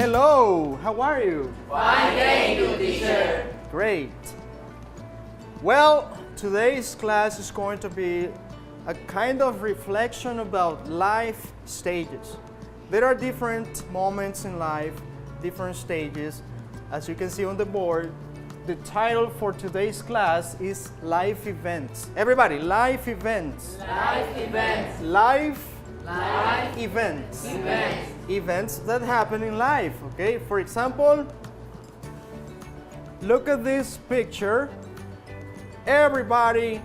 Hello, how are you? Fine, thank you, teacher. Great. Well, today's class is going to be a kind of reflection about life stages. There are different moments in life, different stages. As you can see on the board, the title for today's class is Life Events. Everybody, life events. Life events. Life Life events. events. Events that happen in life, okay? For example, look at this picture. Everybody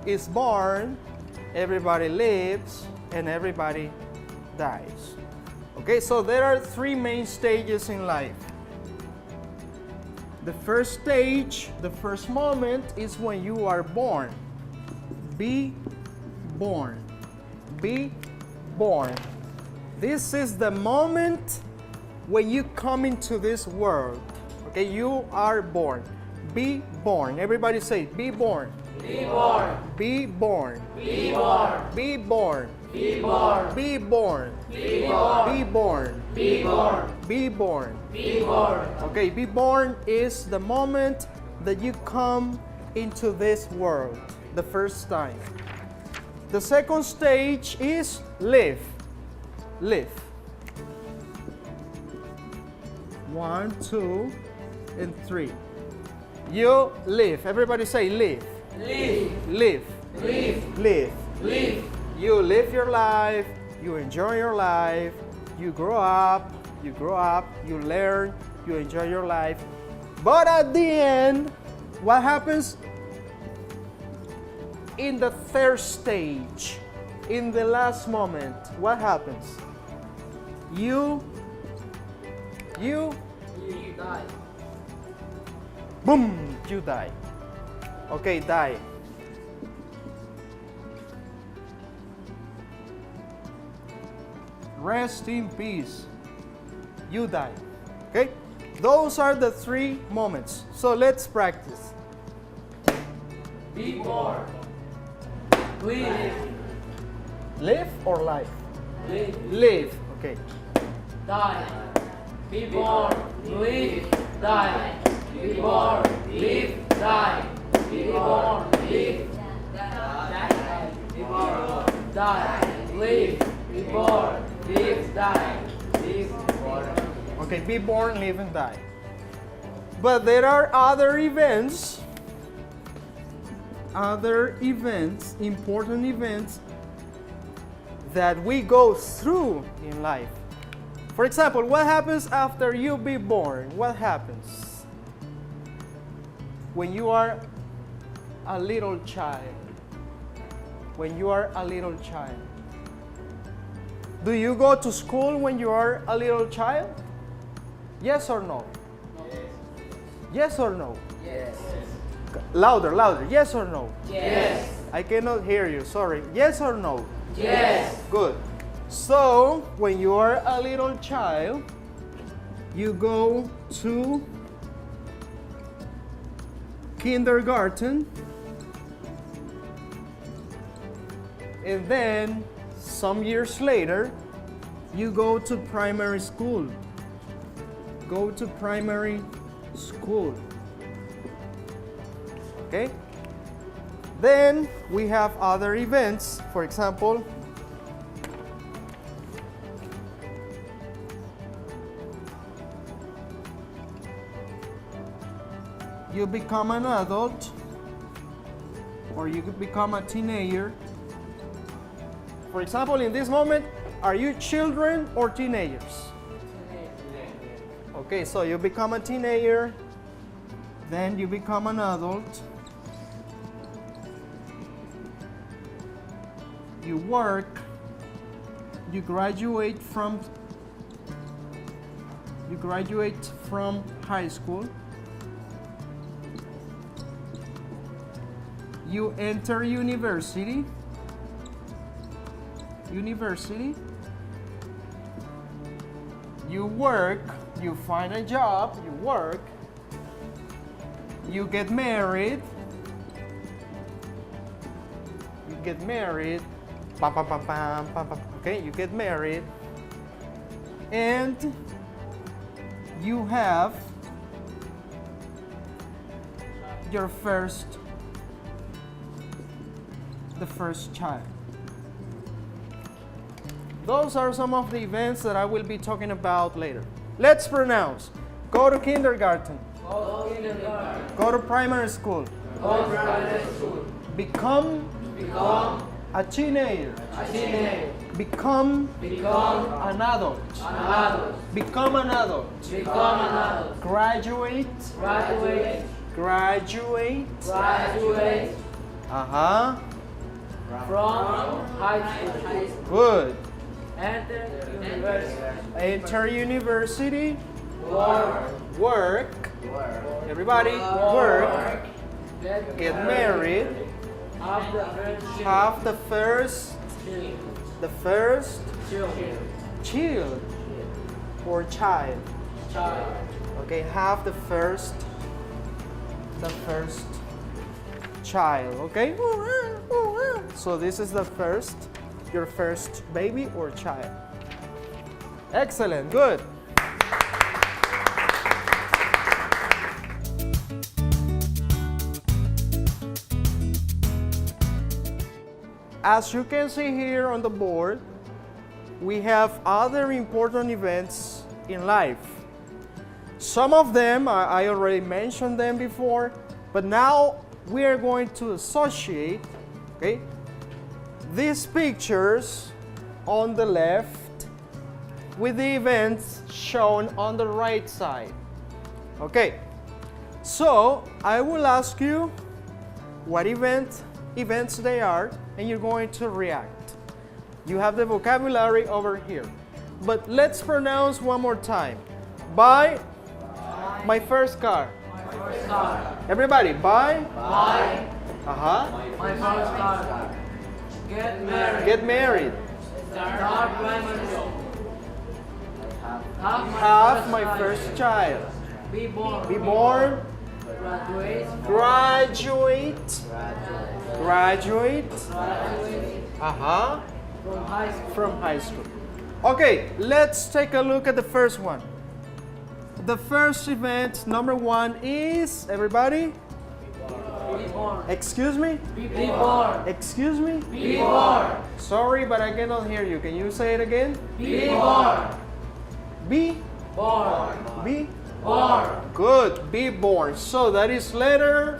is born, everybody lives, and everybody dies. Okay, so there are three main stages in life. The first stage, the first moment is when you are born. Be born. Be born. This is the moment when you come into this world. Okay, you are born. Be born. Everybody say, be born. Be born. Be born. Be born. Be born. Be born. Be born. Be born. Be born. Be born. Be born. Be born. Okay, be born is the moment that you come into this world, the first time. The second stage is live. Live. 1, 2, and 3. You live. Everybody say live. Live. Live. Live. Live. Live. You live your life. You enjoy your life. You grow up. You learn. You enjoy your life. But at the end, what happens? In the third stage, in the last moment, what happens? You die. boom, you die. Okay, die. Rest in peace. You die. Okay? Those are the three moments. So let's practice. Be born. Live. Live or life? Live. Live. Okay. Die. Be born. Live. Die. Be born. Live. Die. Be born. Live. Die. Be born. Die. Live. Be born. Live. Die. Live. Born. Okay, be born, live, and die. But there are other events, important events that we go through in life. For example, what happens after you be born? What happens when you are a little child? When you are a little child. Do you go to school when you are a little child? Yes or no? Yes or no? Yes. Louder, louder. Yes or no? Yes. I cannot hear you. Sorry. Yes or no? Yes. Good. So, when you are a little child, you go to kindergarten, and then some years later, you go to primary school. Go to primary school. Okay? Then we have other events. For example, you become an adult or you could become a teenager. For example, in this moment, are you children or teenagers? Okay, so you become a teenager, then you become an adult, you work, you graduate from You graduate from high school. You enter university. University. You work. You find a job. You work. You get married. You get married. Pam, pam, pam, pam, pam, pam. Okay, you get married. And you have your the first child. Those are some of the events that I will be talking about later. Let's pronounce. Go to kindergarten. Go to kindergarten. Go to primary school. Go to primary school. Become Become a teenager. a teenager. Become Become an adult. an adult. Become an adult. Become an adult. Graduate. Graduate. Graduate. Graduate Uh-huh. from high school. Good. Enter university. Enter university. Work. Work. Everybody, work. Get married. Have the first Have the first children. child or child. Child. Okay, have the first child. Okay. So this is your first baby or child. Excellent. Good. As you can see here on the board, we have other important events in life. Some of them, I already mentioned them before, but now we are going to associate, okay, these pictures on the left with the events shown on the right side. Okay, so I will ask you what events they are, and you're going to react. You have the vocabulary over here. But let's pronounce one more time. Buy my first car. First car. Everybody, buy. Buy Uh-huh. my first car. Get married. Get married. Start primary school. Have my first child. Be born. Be born. Graduate. Graduate. Graduate. Graduate Uh-huh. from high school. From high school. Okay, let's take a look at the first one. The first event, number one, is, everybody? Be born. Excuse me? Be born. Excuse me? Be born. Sorry, but I cannot hear you. Can you say it again? Be born. Be? Born. Be? Born. Good. Be born. So that is letter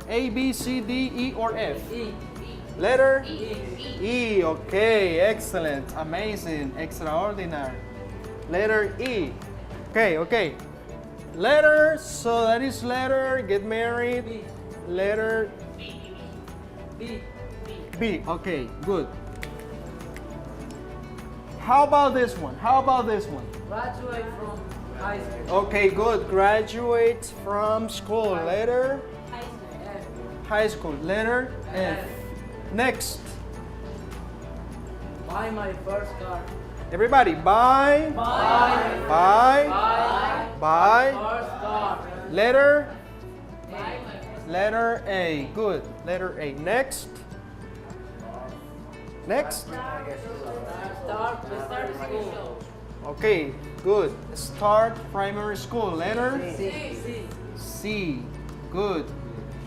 A, B, C, D, E, or F? E. Letter E. E. Okay, excellent, amazing, extraordinary. Letter E. Okay. Letter, so that is letter, get married. B. Letter B. B. Okay, good. How about this one? Graduate from high school. Okay, good. Graduate from school. Letter F. high school. Letter F. Next. Buy my first car. Everybody, buy. Buy. Buy. Buy. Buy. First car. Letter A. Letter A. Good. Letter A. Next. Start school. Okay, good. Start primary school. Letter C. C. Good.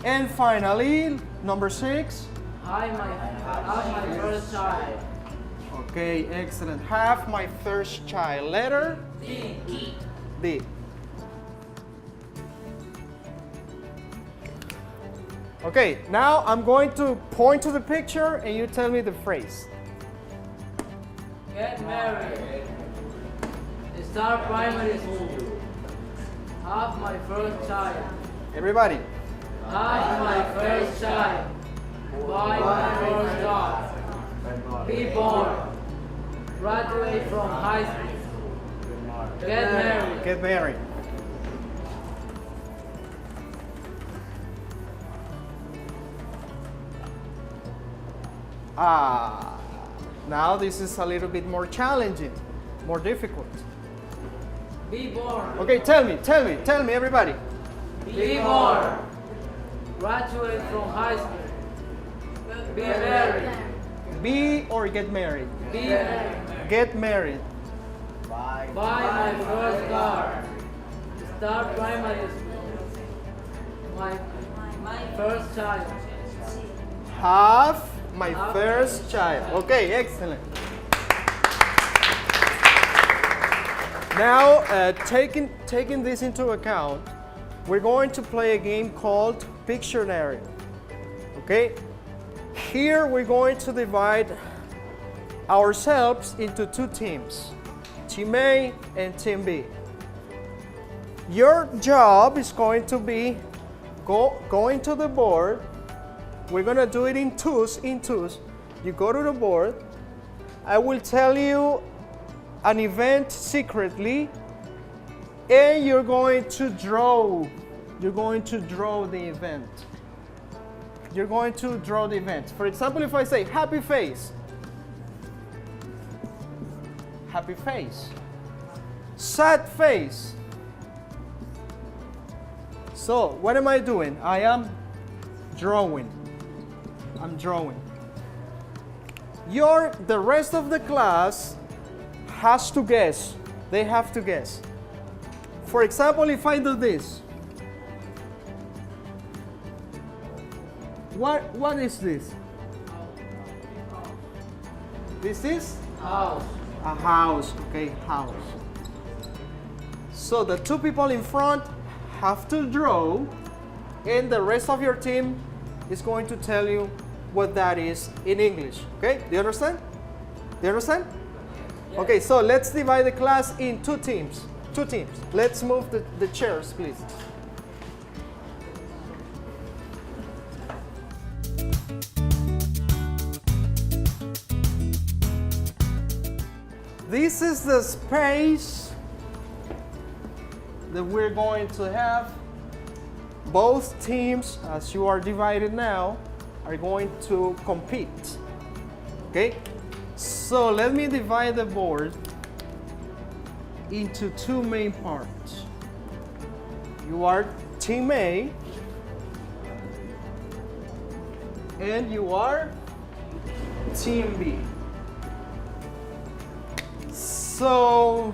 And finally, number 6. Have my first child. Okay, excellent. Have my first child. Letter D. D. Okay, now I'm going to point to the picture and you tell me the phrase. Get married. Start primary school. Have my first child. Everybody. Have my first child. Buy my first job. Be born. Graduate from high school. Get married. Now this is a little bit more challenging, more difficult. Be born. Okay, tell me, everybody. Be born. Graduate from high school. Be married. Be or get married? Be married. Get married. Buy my first car. Start primary school. My first child. Have my first child. Okay, excellent. Now, taking this into account, we're going to play a game called Pictionary. Okay? Here we're going to divide ourselves into two teams, Team A and Team B. Your job is going to be going to the board. We're going to do it in twos. You go to the board. I will tell you an event secretly, and you're going to draw the event. You're going to draw the event. For example, if I say happy face, happy face. Sad face. So, what am I doing? I am drawing. I'm drawing. The rest of the class has to guess. They have to guess. For example, if I do this, what is this? This is House. a house. Okay, house. So the two people in front have to draw, and the rest of your team is going to tell you what that is in English. Okay, do you understand? Do you understand? Yes. Okay, so let's divide the class in two teams. Let's move the chairs, please. This is the space that we're going to have. Both teams, as you are divided now, are going to compete. Okay? So let me divide the board into two main parts. You are Team A, and you are Team B. So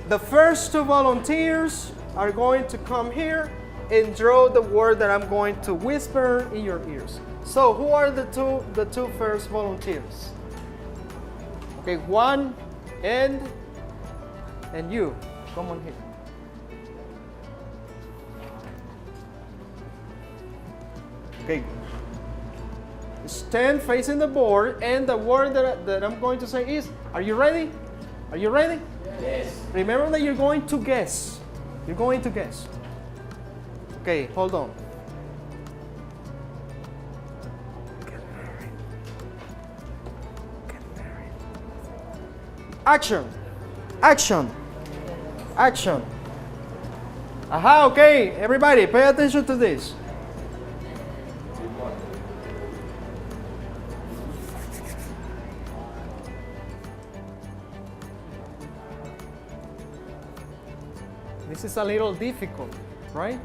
the first two volunteers are going to come here and draw the word that I'm going to whisper in your ears. So who are the two first volunteers? Okay, Juan and you. Come on here. Okay. Stand facing the board, and the word that I'm going to say is, are you ready? Are you ready? Yes. Remember that you're going to guess. You're going to guess. Okay, hold on. Get married. Get married. Action. Action. Action. Aha, okay. Everybody, pay attention to this. This is a little difficult, right?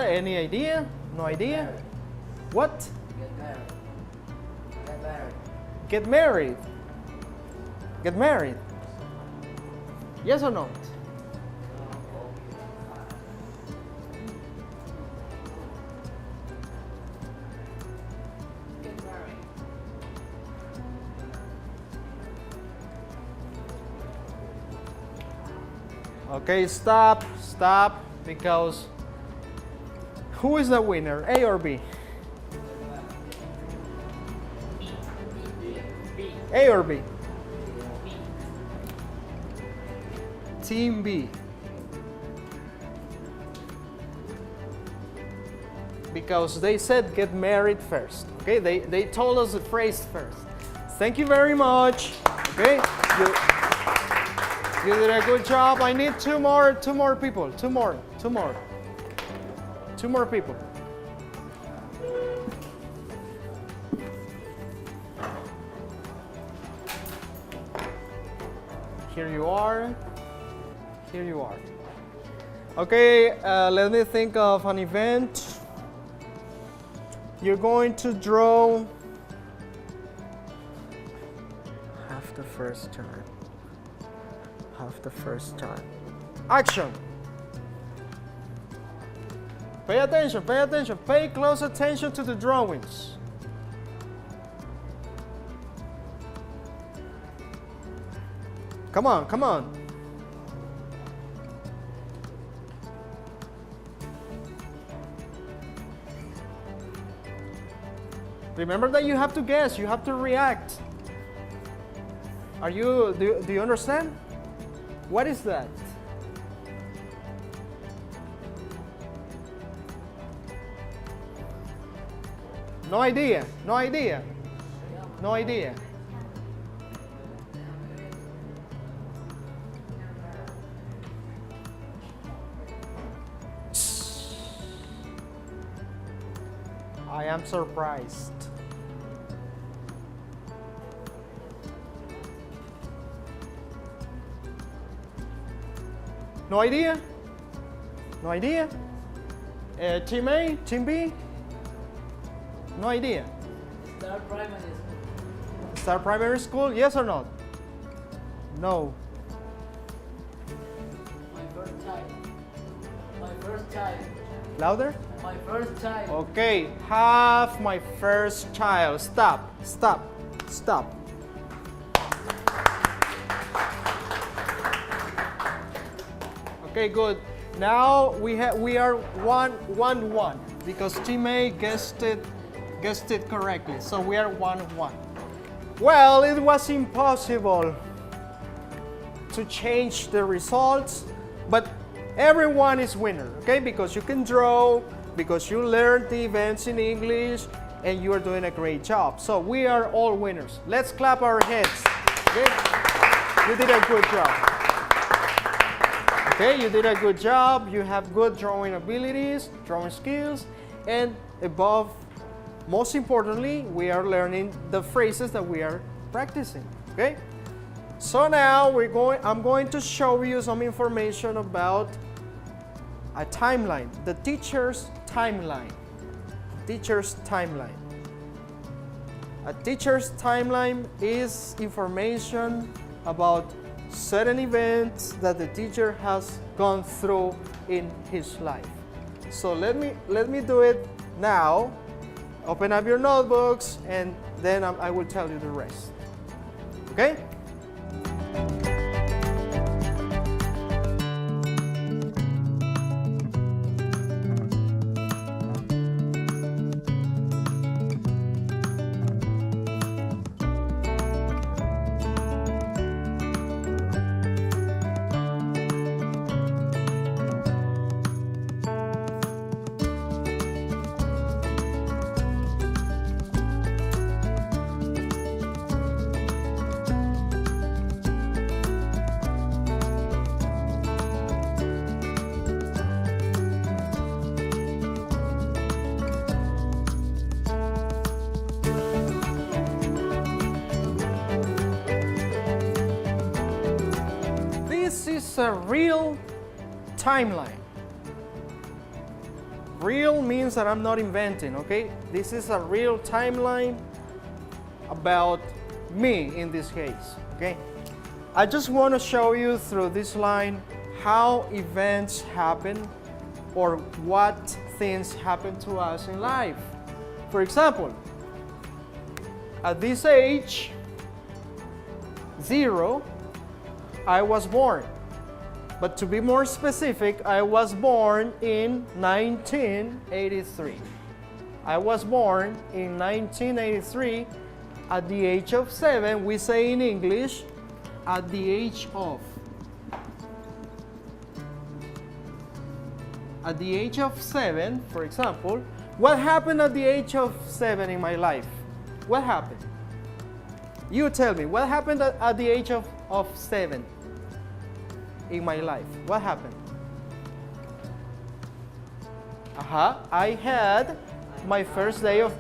Any idea? No idea? What? Get married. Get married. Get married. Get married. Yes or no? Get married. Okay, stop, because who is the winner, A or B? A or B? Team B. because they said get married first. Okay, they told us the phrase first. Thank you very much. Okay, you did a good job. I need two more people. Two more people. Here you are. Here you are. Okay, let me think of an event. You're going to draw half the first time. Half the first time. Action! Pay attention, pay attention. Pay close attention to the drawings. Come on, come on. Remember that you have to guess, you have to react. Do you understand? What is that? No idea, no idea, no idea. I am surprised. No idea? No idea? Team A? Team B? No idea. Start primary school. Start primary school? Yes or no? No. My first child. My first child. Louder? My first child. Okay, have my first child. Stop, stop, stop. Okay, good. Now we are 1-1 because Team A guessed it correctly. So we are 1-1. Well, it was impossible to change the results, but everyone is winner, okay? Because you can draw, because you learned the events in English, and you are doing a great job. So we are all winners. Let's clap our hands. Okay? You did a good job. Okay, you did a good job. You have good drawing abilities, drawing skills, and above, most importantly, we are learning the phrases that we are practicing. Okay? So now I'm going to show you some information about a timeline, the teacher's timeline. Teacher's timeline. A teacher's timeline is information about certain events that the teacher has gone through in his life. So let me do it now. Open up your notebooks and then I will tell you the rest. Okay? This is a real timeline. Real means that I'm not inventing, okay? This is a real timeline about me in this case, okay? I just want to show you through this line how events happen or what things happen to us in life. For example, at this age, 0, I was born. But to be more specific, I was born in 1983. I was born in 1983 at the age of 7. We say in English, at the age of. At the age of 7, for example, What happened at the age of 7 in my life? What happened? You tell me, what happened at the age of 7 in my life? What happened? I had my first day of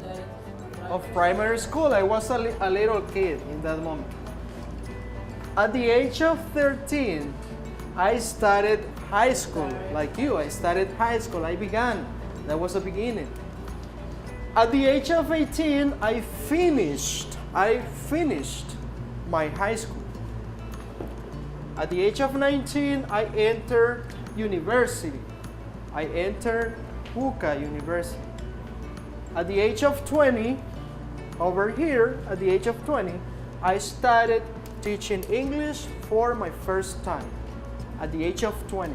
primary school. I was a little kid in that moment. At the age of 13, I started high school, like you. I started high school. I began. That was the beginning. At the age of 18, I finished my high school. At the age of 19, I entered university. I entered UCA University. At the age of 20, over here, at the age of 20, I started teaching English for my first time. At the age of 20.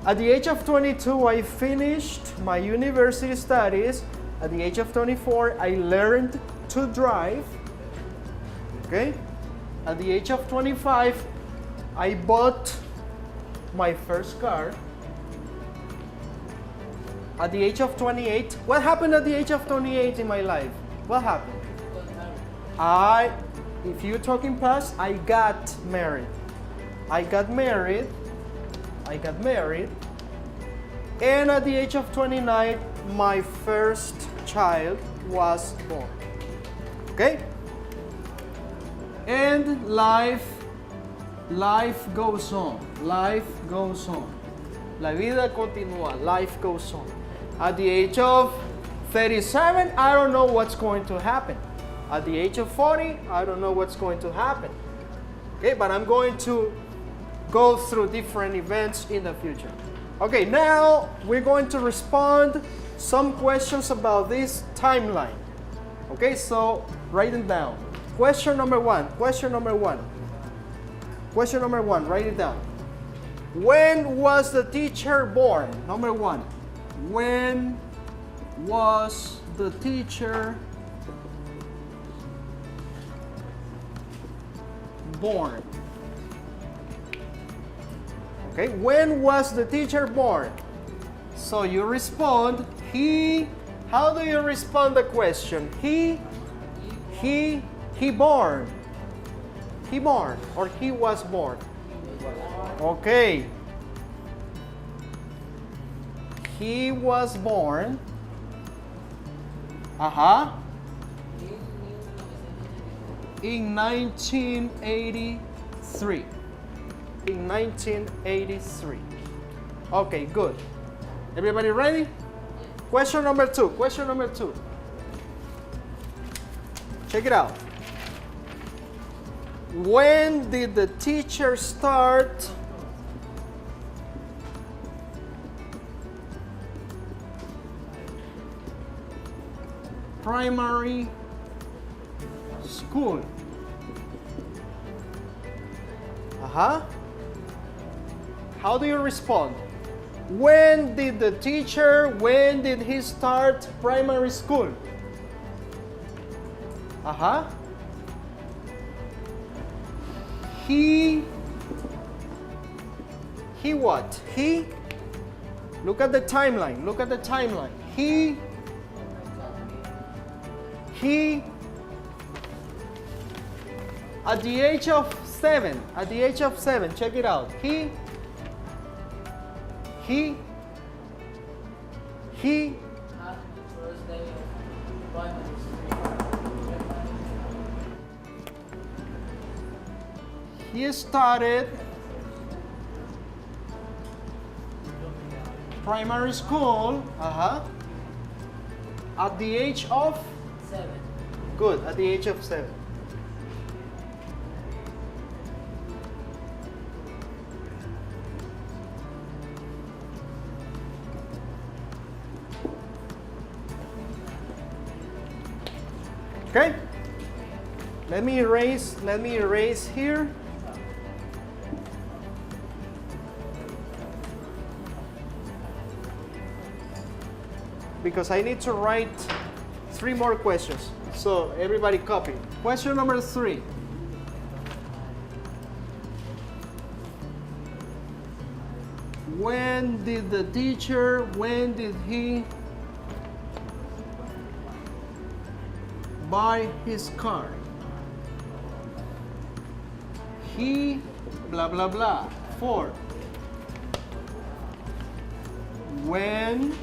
At the age of 22, I finished my university studies. At the age of 24, I learned to drive. Okay? At the age of 25, I bought my first car. At the age of 28, what happened at the age of 28 in my life? What happened? If you're talking past, I got married. I got married. And at the age of 29, my first child was born. Okay? And life goes on. Life goes on. La vida continúa. Life goes on. At the age of 37, I don't know what's going to happen. At the age of 40, I don't know what's going to happen. Okay, but I'm going to go through different events in the future. Okay, now we're going to respond some questions about this timeline. Okay, so write it down. Question number one, write it down. When was the teacher born? Number one, when was the teacher born? Okay, when was the teacher born? So you respond, he. How do you respond the question? He born. He born or he was born. Okay. He was born. In 1983. In 1983. Okay, good. Everybody ready? Question number two. Check it out. When did the teacher start primary school? How do you respond? When did he start primary school? He what? Look at the timeline. He at the age of 7, check it out. He started primary school at the age of 7. Good, at the age of 7. Okay? Let me erase here. Because I need to write 3 more questions. So everybody copy. Question number 3. When did buy his car? He blah blah blah. 4. When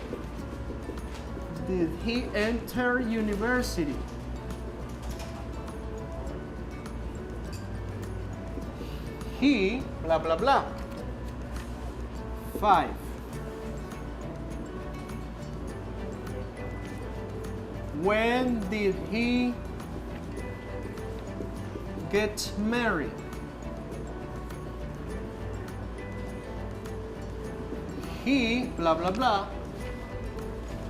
did he enter university? He blah blah blah. 5. When did he get married? He blah blah blah.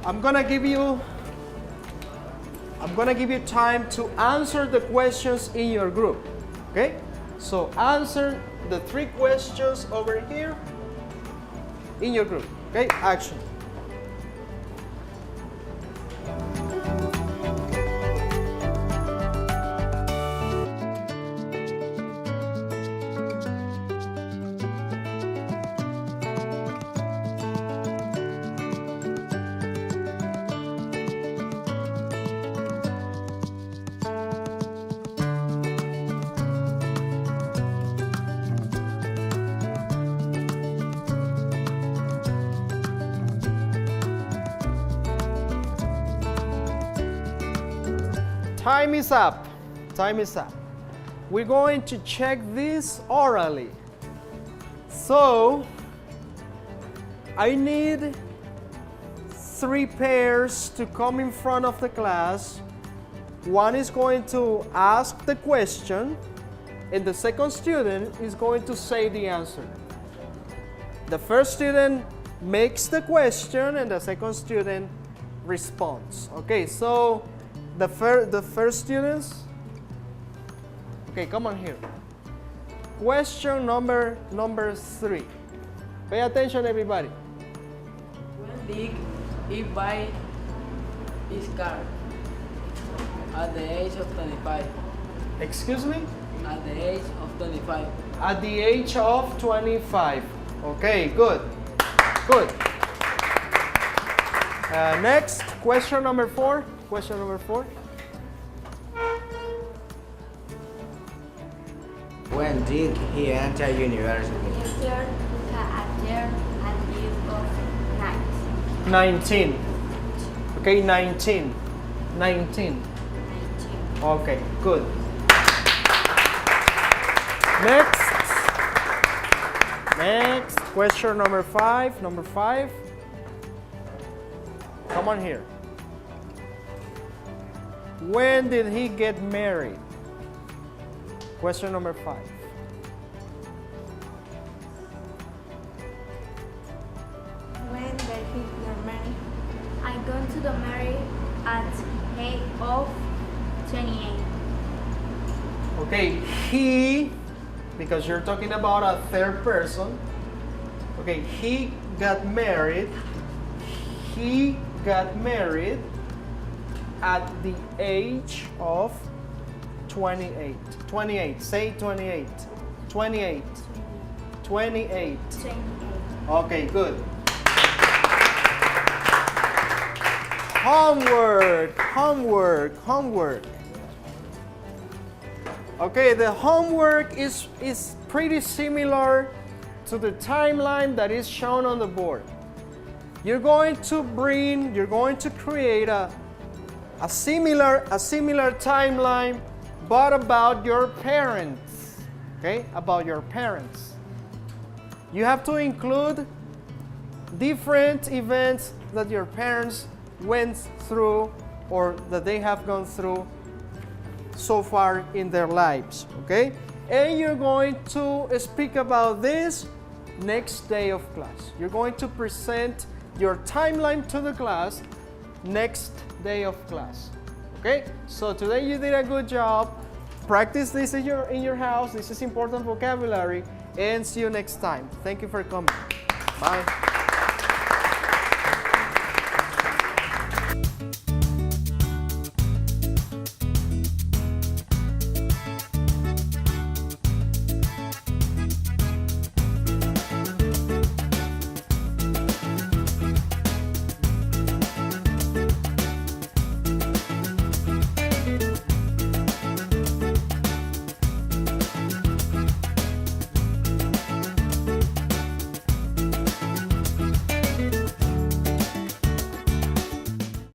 I'm gonna give you time to answer the questions in your group. Okay? So answer the 3 questions over here in your group. Okay? Action. Time is up. Time is up. We're going to check this orally. So, I need 3 pairs to come in front of the class. One is going to ask the question, and the second student is going to say the answer. The first student makes the question, and the second student responds. Okay, so the first students, okay, come on here. Question number 3. Pay attention, everybody. When did he buy his car? At the age of 25. Excuse me? At the age of 25. At the age of 25. Okay, good. Good. Next, question number 4. Question number 4. When did he enter university? Enter at the age of 19. Okay, 19. 19. Okay, good. Next, question number 5. Number 5. Come on here. When did he get married? Question number 5. When did he get married? I going to the married at age of 28. Okay, he, because you're talking about a third person. Okay, he got married. He got married at the age of 28. 28. Say 28. 28. 28. 28. Okay, good. Homework. Okay, the homework is pretty similar to the timeline that is shown on the board. You're going to create a similar timeline, but about your parents. Okay, about your parents. You have to include different events that your parents went through or that they have gone through so far in their lives. Okay, and you're going to speak about this next day of class. You're going to present your timeline to the class next day of class. Okay, so today you did a good job. Practice this in your house. This is important vocabulary, and see you next time. Thank you for coming. Bye.